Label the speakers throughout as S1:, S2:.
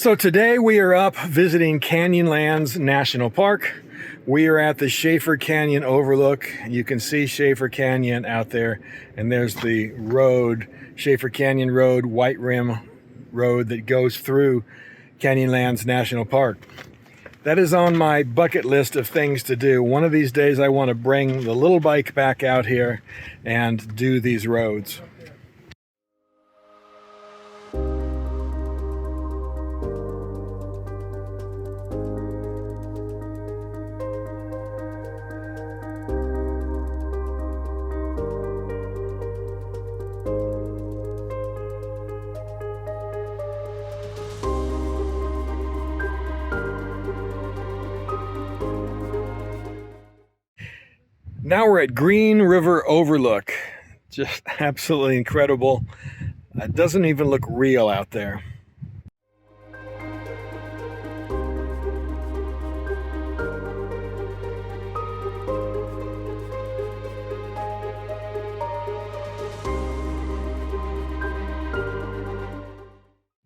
S1: So today we are up visiting Canyonlands National Park. We are at the Shaffer Canyon Overlook. You can see Shaffer Canyon out there, and there's the road, Shaffer Canyon Road, White Rim Road that goes through Canyonlands National Park. That is on my bucket list of things to do. One of these days I want to bring the little bike back out here and do these roads. Now we're at Green River Overlook. Just absolutely incredible. It doesn't even look real out there.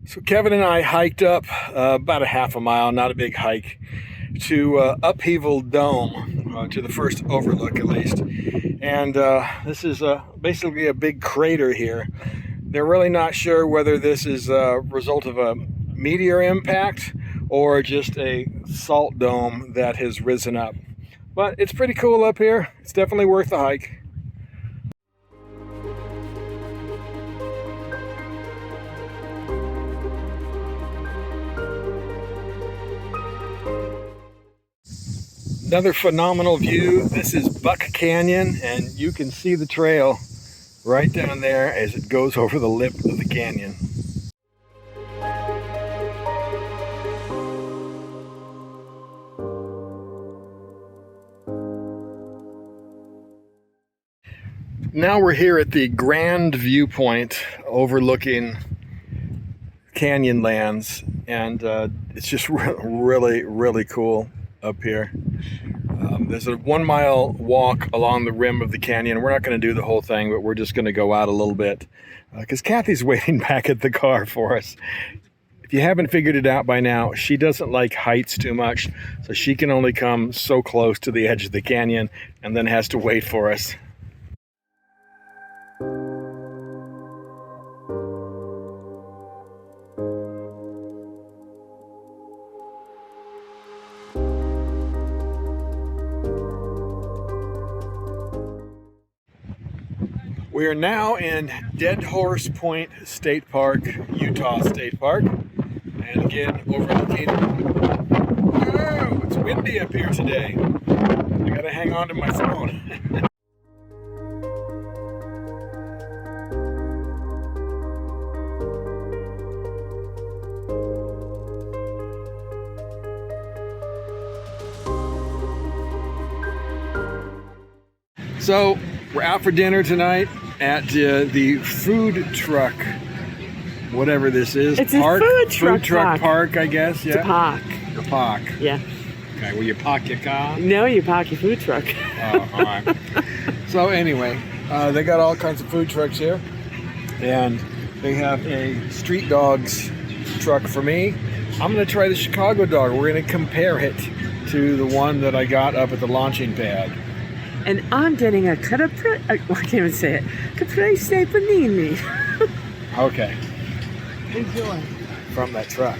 S1: So Kevin and I hiked up about a half a mile, not a big hike, to Upheaval Dome, to the first overlook at least. And this is basically a big crater here. They're really not sure whether this is a result of a meteor impact or just a salt dome that has risen up. But it's pretty cool up here. It's definitely worth the hike. Another phenomenal view. This is Buck Canyon, and you can see the trail right down there as it goes over the lip of the canyon. Now we're here at the grand viewpoint overlooking Canyonlands, and it's just really cool up here. There's a 1 mile walk along the rim of the canyon. We're not going to do the whole thing, but we're just going to go out a little bit because Kathy's waiting back at the car for us. If you haven't figured it out by now, she doesn't like heights too much, so she can only come so close to the edge of the canyon and then has to wait for us. We are now in Dead Horse Point State Park, Utah State Park, and again overlooking. Oh, it's windy up here today. I gotta hang on to my phone. So we're out for dinner tonight at the food truck, whatever this is.
S2: It's
S1: park,
S2: a food
S1: truck park, I guess. Yeah.
S2: It's a park.
S1: The park.
S2: Yeah.
S1: Okay, will you park your car?
S2: No, you park your food truck.
S1: Oh, all right. So anyway, they got all kinds of food trucks here, and they have a street dogs truck for me. I'm going to try the Chicago dog. We're going to compare it to the one that I got up at the launching pad.
S2: And I'm getting a I can't even say it. Caprese panini.
S1: Okay.
S2: Enjoy.
S1: From that truck.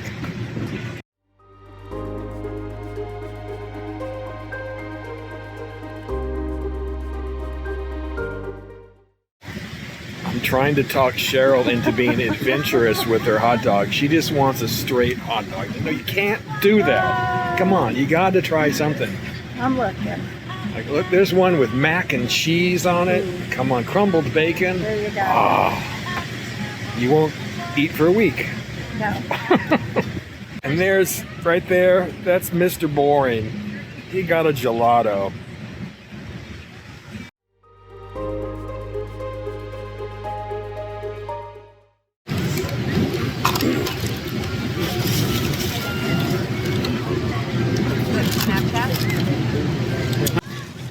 S1: I'm trying to talk Cheryl into being adventurous with her hot dog. She just wants a straight hot dog. No, you can't do that. Come on, you got to try something.
S2: I'm looking.
S1: Like, look, there's one with mac and cheese on it. Come on, crumbled bacon.
S2: There you go.
S1: Oh, you won't eat for a week.
S2: No.
S1: And there's, right there, that's Mr. Boring. He got a gelato.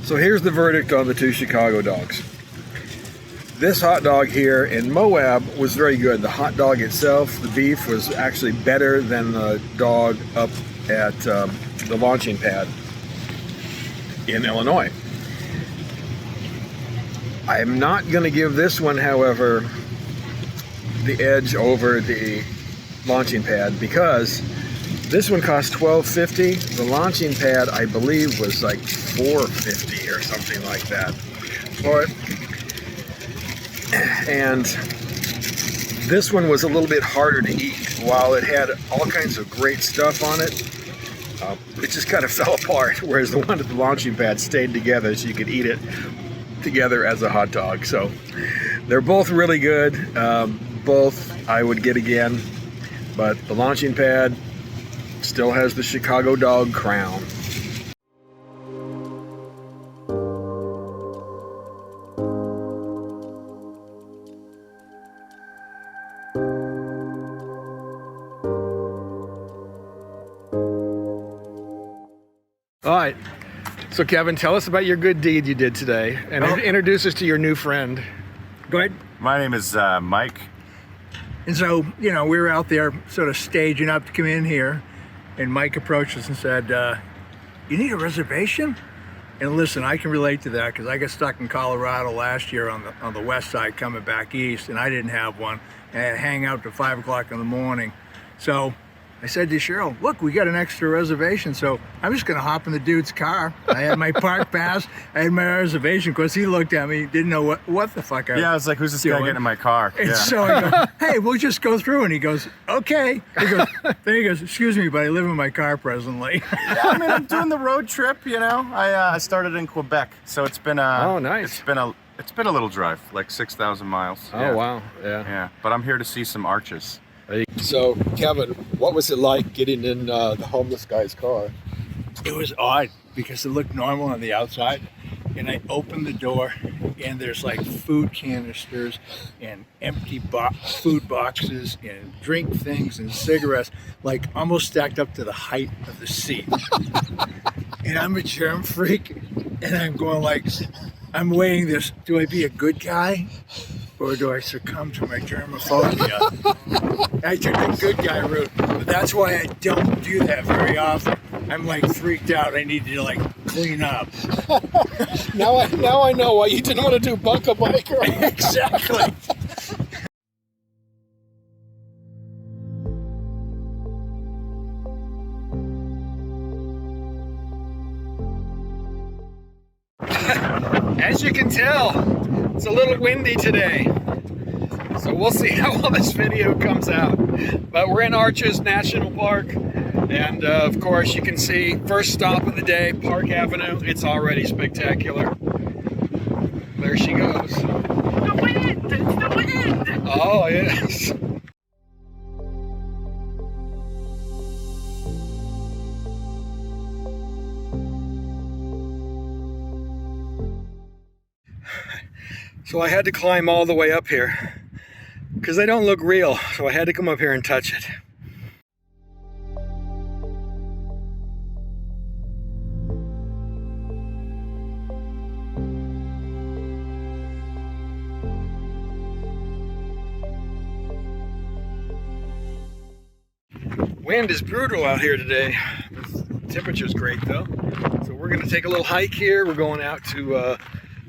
S1: So here's the verdict on the two Chicago dogs. This hot dog here in Moab was very good. The hot dog itself, the beef, was actually better than the dog up at the launching pad in Illinois. I'm not going to give this one, however, the edge over the launching pad, because this one cost $12.50. The launching pad, I believe, was like $4.50 or something like that for it. And this one was a little bit harder to eat. While it had all kinds of great stuff on it, it just kind of fell apart, whereas the one at the launching pad stayed together so you could eat it together as a hot dog. So they're both really good. Both I would get again, but the launching pad still has the Chicago dog crown. All right, so Kevin, tell us about your good deed you did today, and introduce us to your new friend.
S3: Go ahead.
S4: My name is Mike.
S3: And so, we were out there sort of staging up to come in here, and Mike approached us and said, you need a reservation? And listen, I can relate to that because I got stuck in Colorado last year on the west side coming back east, and I didn't have one. And I had to hang out till 5 o'clock in the morning. So I said to Cheryl, look, we got an extra reservation, so I'm just going to hop in the dude's car. I had my park pass, I had my reservation. Of course, he looked at me, didn't know what the fuck I
S4: was like, who's this guy getting in my car?
S3: And so I go, hey, we'll just go through. And he goes, okay. Then he goes, excuse me, but I live in my car presently.
S4: Yeah, I mean, I'm doing the road trip, I started in Quebec, so it's been
S1: oh, nice.
S4: It's been a little drive, like 6,000 miles.
S1: Oh, wow.
S4: Yeah, but I'm here to see some arches.
S1: So, Kevin, what was it like getting in the homeless guy's car?
S3: It was odd because it looked normal on the outside, and I opened the door and there's like food canisters and empty food boxes and drink things and cigarettes, like almost stacked up to the height of the seat. And I'm a germ freak, and I'm going like, I'm weighing this, do I be a good guy or do I succumb to my germophobia? I took the good guy route, but that's why I don't do that very often. I'm like freaked out. I need to like clean up.
S1: Now I know why you didn't want to do buck a biker.
S3: Exactly.
S1: As you can tell, it's a little windy today. So we'll see how all this video comes out. But we're in Arches National Park. And of course, you can see first stop of the day, Park Avenue. It's already spectacular. There she goes.
S2: The wind! It's the wind!
S1: Oh, yes. So I had to climb all the way up here because they don't look real. So I had to come up here and touch it. Wind is brutal out here today. The temperature's great though. So we're gonna take a little hike here. We're going out to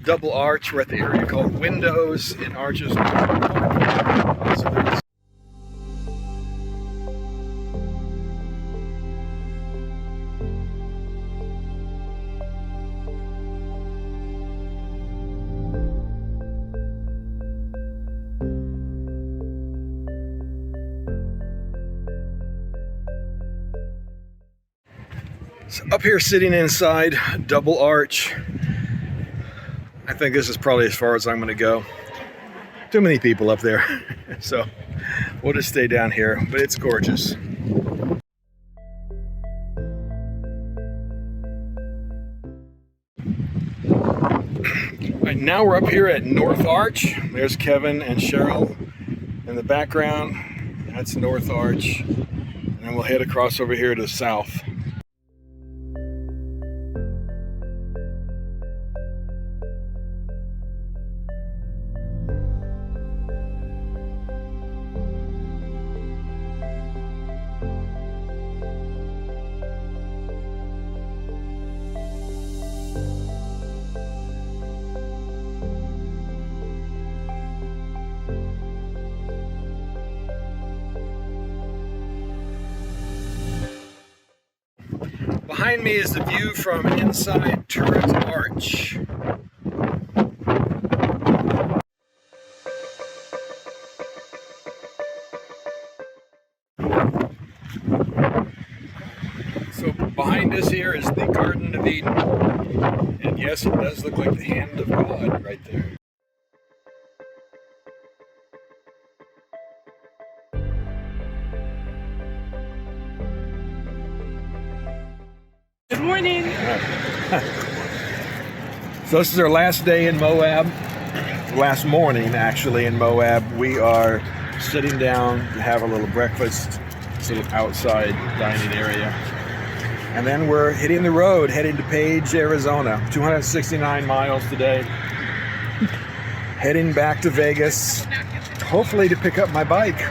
S1: Double Arch. We're at the area called Windows in Arches. So up here sitting inside Double Arch, I think this is probably as far as I'm going to go. Too many people up there, so we'll just stay down here, but it's gorgeous. Right, now we're up here at North Arch. There's Kevin and Cheryl in the background. That's North Arch. And then we'll head across over here to the south. behind me is the view from inside Turret Arch. So behind us here is the Garden of Eden. And yes, it does look like the hand of God right there.
S2: Good morning.
S1: So this is our last day in Moab. Last morning, actually, in Moab. We are sitting down to have a little breakfast. This little outside dining area. And then we're hitting the road, heading to Page, Arizona. 269 miles today. Heading back to Vegas, hopefully to pick up my bike.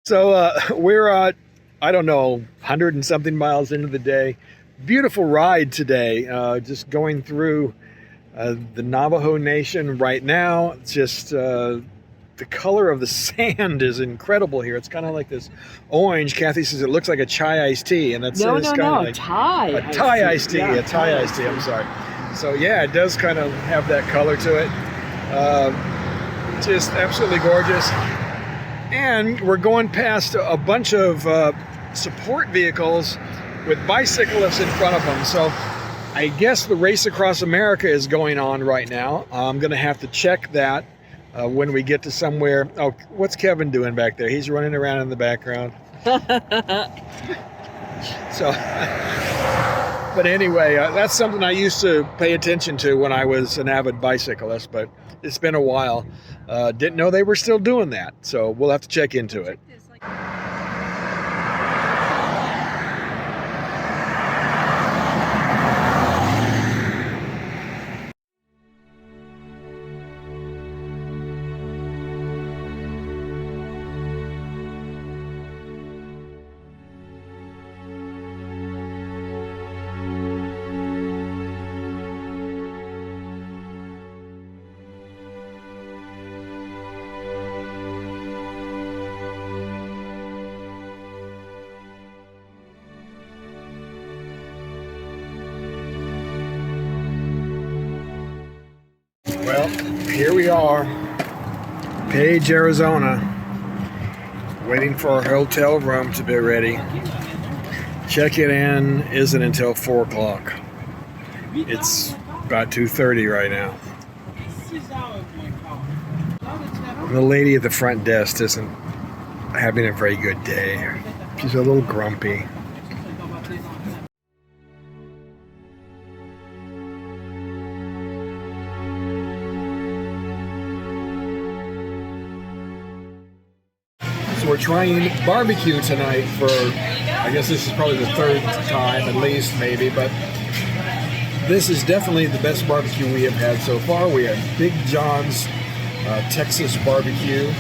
S1: So we're I don't know, 100 and something miles into the day. Beautiful ride today, just going through the Navajo Nation right now. It's just the color of the sand is incredible here. It's kind of like this orange. Kathy says it looks like a chai iced tea, and that's
S2: No,
S1: it's
S2: no,
S1: kind
S2: no,
S1: of like
S2: Thai.
S1: a Thai iced tea.
S2: Yeah,
S1: A Thai iced tea. I'm sorry. So yeah, it does kind of have that color to it. Just absolutely gorgeous. And we're going past a bunch of support vehicles with bicyclists in front of them. So I guess the race across America is going on right now. I'm going to have to check that when we get to somewhere. Oh, what's Kevin doing back there? He's running around in the background. So, but anyway, that's something I used to pay attention to when I was an avid bicyclist, but it's been a while. Didn't know they were still doing that, so we'll have to check into it. Well, here we are, Page, Arizona, waiting for our hotel room to be ready. Check-in isn't until 4 o'clock. It's about 2:30 right now. The lady at the front desk isn't having a very good day. She's a little grumpy. So we're trying barbecue tonight for, I guess this is probably the 3rd time at least, maybe, but this is definitely the best barbecue we have had so far. We had Big John's Texas barbecue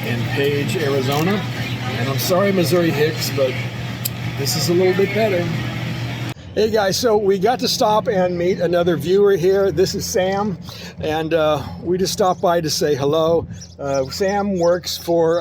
S1: in Page, Arizona. And I'm sorry, Missouri Hicks, but this is a little bit better. Hey guys, so we got to stop and meet another viewer here. This is Sam, and we just stopped by to say hello. Sam works for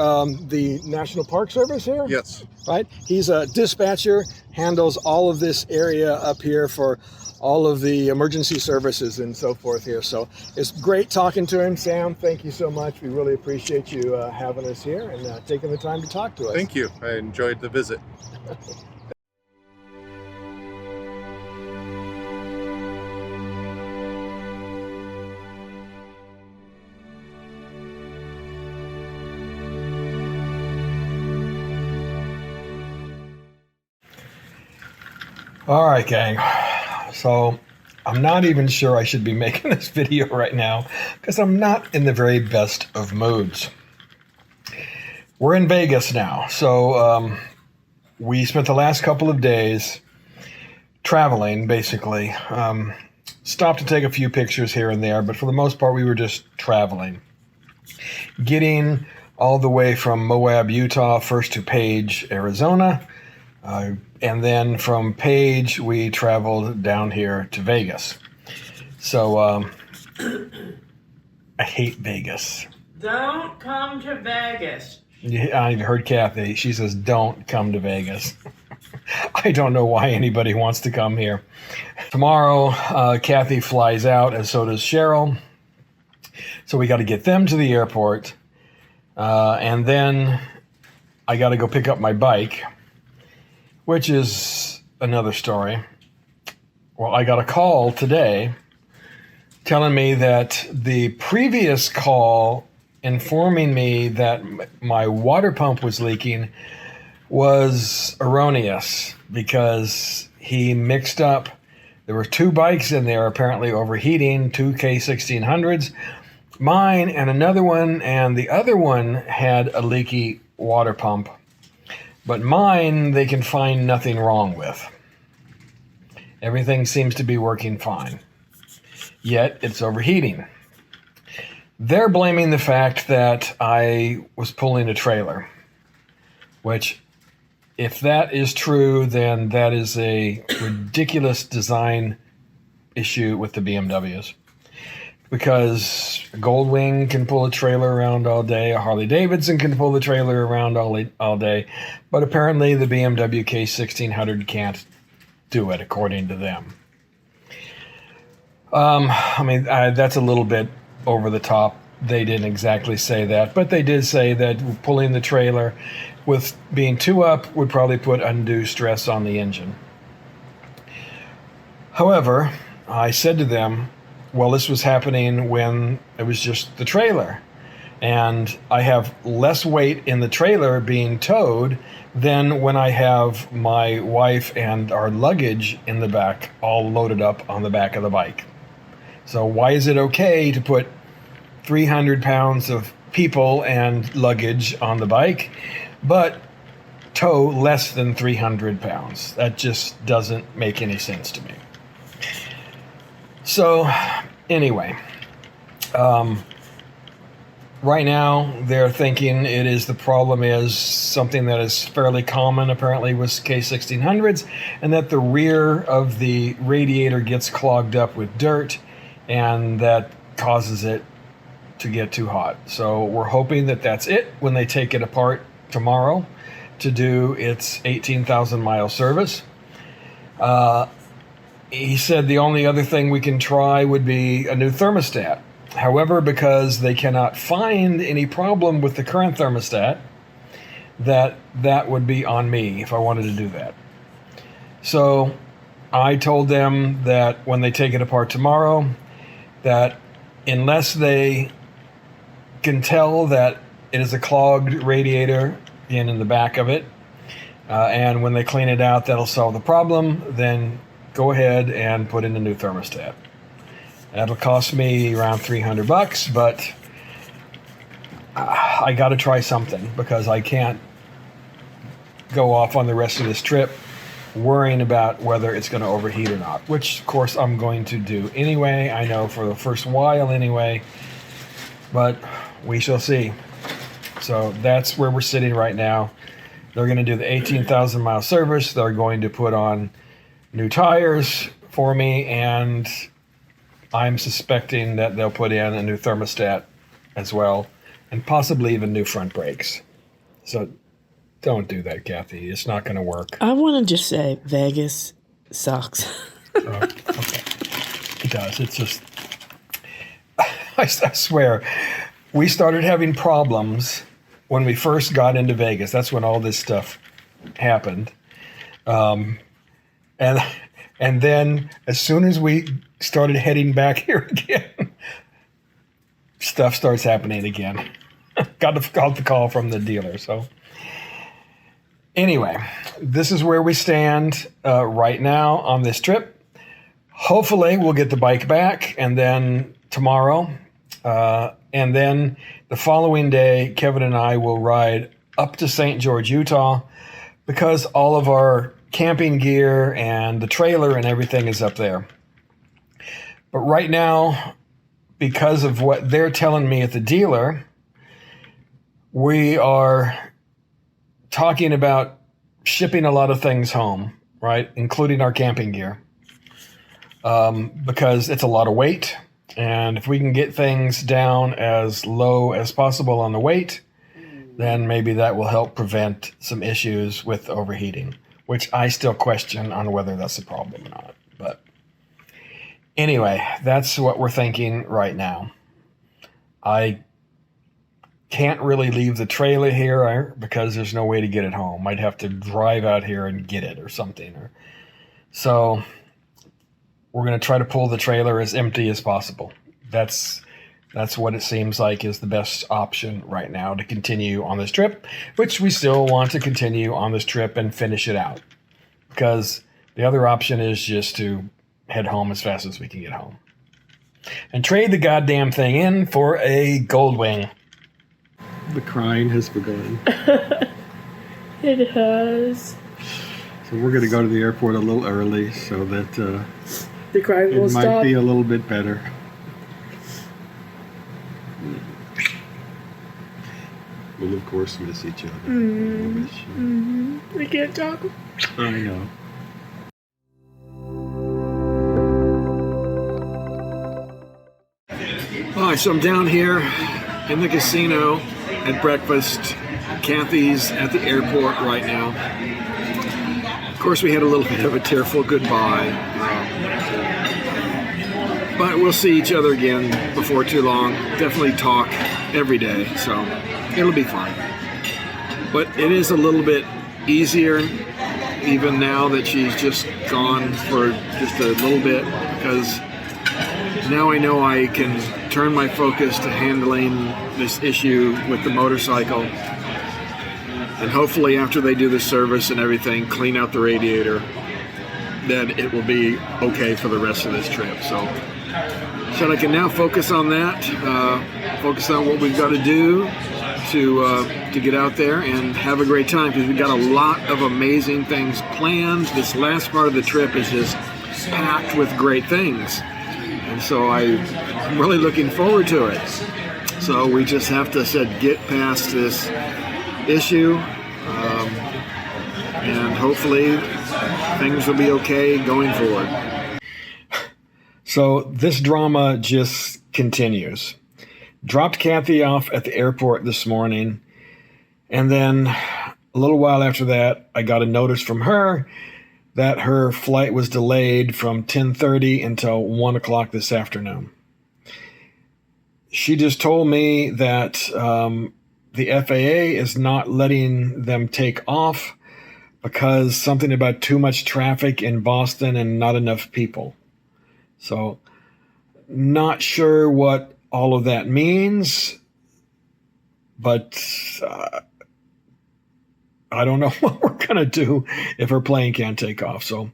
S1: the National Park Service here?
S5: Yes.
S1: Right? He's a dispatcher, handles all of this area up here for all of the emergency services and so forth here. So it's great talking to him. Sam, thank you so much. We really appreciate you having us here and taking the time to talk to us.
S5: Thank you. I enjoyed the visit.
S1: All right, gang. So I'm not even sure I should be making this video right now because I'm not in the very best of moods. We're in Vegas now. So we spent the last couple of days traveling, basically. stopped to take a few pictures here and there, but for the most part, we were just traveling. Getting all the way from Moab, Utah, first to Page, Arizona, and then from Page, we traveled down here to Vegas. So, I hate Vegas.
S2: Don't come to Vegas.
S1: I heard Kathy. She says, don't come to Vegas. I don't know why anybody wants to come here. Tomorrow, Kathy flies out, and so does Cheryl. So we got to get them to the airport. And then I got to go pick up my bike, which is another story. Well, I got a call today telling me that the previous call informing me that my water pump was leaking was erroneous because he mixed up. There were 2 bikes in there apparently overheating, 2 K1600s, mine and another one, and the other one had a leaky water pump. But mine, they can find nothing wrong with. Everything seems to be working fine. Yet it's overheating. They're blaming the fact that I was pulling a trailer, which, if that is true, then that is a ridiculous design issue with the BMWs. Because a Goldwing can pull a trailer around all day, a Harley Davidson can pull the trailer around all day, but apparently the BMW K1600 can't do it, according to them. That's a little bit over the top. They didn't exactly say that, but they did say that pulling the trailer with being 2 up would probably put undue stress on the engine. However, I said to them, well, this was happening when it was just the trailer, and I have less weight in the trailer being towed than when I have my wife and our luggage in the back, all loaded up on the back of the bike. So why is it okay to put 300 pounds of people and luggage on the bike, but tow less than 300 pounds? That just doesn't make any sense to me. So anyway, right now they're thinking the problem is something that is fairly common apparently with K1600s, and that the rear of the radiator gets clogged up with dirt, and that causes it to get too hot. So we're hoping that that's it when they take it apart tomorrow to do its 18,000 mile service. He said the only other thing we can try would be a new thermostat. However, because they cannot find any problem with the current thermostat, that would be on me if I wanted to do that. So I told them that when they take it apart tomorrow, that unless they can tell that it is a clogged radiator in the back of it, and when they clean it out, that'll solve the problem, then go ahead and put in a new thermostat. That'll cost me around $300, but I got to try something because I can't go off on the rest of this trip worrying about whether it's going to overheat or not, which of course I'm going to do anyway. I know for the first while anyway, but we shall see. So that's where we're sitting right now. They're going to do the 18,000 mile service. They're going to put on new tires for me, and I'm suspecting that they'll put in a new thermostat as well, and possibly even new front brakes. So don't do that, Kathy. It's not going to work.
S2: I want to just say Vegas sucks.
S1: Okay. It does. It's just, I swear, we started having problems when we first got into Vegas. That's when all this stuff happened. And then as soon as we started heading back here again, stuff starts happening again. got the call from the dealer. So anyway, this is where we stand right now on this trip. Hopefully we'll get the bike back, and then tomorrow, and then the following day, Kevin and I will ride up to St. George, Utah, because all of our camping gear and the trailer and everything is up there. But right now, because of what they're telling me at the dealer, we are talking about shipping a lot of things home, right? Including our camping gear. Because it's a lot of weight. And if we can get things down as low as possible on the weight, then maybe that will help prevent some issues with overheating, which I still question on whether that's a problem or not. But anyway, that's what we're thinking right now. I can't really leave the trailer here because there's no way to get it home. I'd have to drive out here and get it or something. So we're going to try to pull the trailer as empty as possible. That's what it seems like is the best option right now to continue on this trip, which we still want to continue on this trip and finish it out. Because the other option is just to head home as fast as we can get home. And trade the goddamn thing in for a Goldwing. The crying has begun.
S2: It has.
S1: So we're going to go to the airport a little early so that
S2: The crying will
S1: it might
S2: stop.
S1: be a little bit better. We'll of course miss each other. We'll miss you.
S2: We can't talk.
S1: I know. Alright, so I'm down here in the casino at breakfast. Kathy's at the airport right now. Of course, we had a little bit of a tearful goodbye. But we'll see each other again before too long. Definitely talk every day, so it'll be fine. But it is a little bit easier even now that she's just gone for just a little bit, because now I know I can turn my focus to handling this issue with the motorcycle. And hopefully after they do the service and everything, clean out the radiator, then it will be okay for the rest of this trip. So I can now focus on that, focus on what we've got to do to get out there and have a great time, because we've got a lot of amazing things planned. This last part of the trip is just packed with great things. And so I'm really looking forward to it. So we just have to get past this issue, and hopefully things will be okay going forward. So this drama just continues. Dropped Kathy off at the airport this morning, and then a little while after that, I got a notice from her that her flight was delayed from 10:30 until 1 o'clock this afternoon. She just told me that the FAA is not letting them take off because something about too much traffic in Boston and not enough people. So, not sure what all of that means, but I don't know what we're going to do if her plane can't take off. So,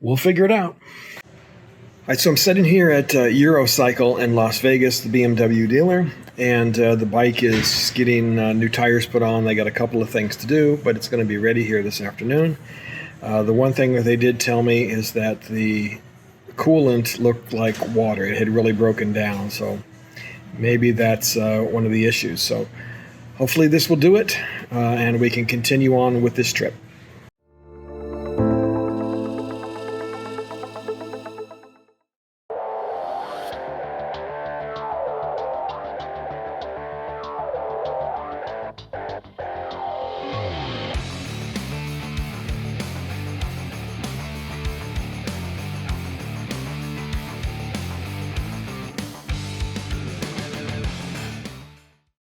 S1: we'll figure it out. All right, so I'm sitting here at Eurocycle in Las Vegas, the BMW dealer, and the bike is getting new tires put on. They got a couple of things to do, but it's going to be ready here this afternoon. The one thing that they did tell me is that the coolant looked like water. It had really broken down, so maybe that's one of the issues. So hopefully this will do it, and we can continue on with this trip.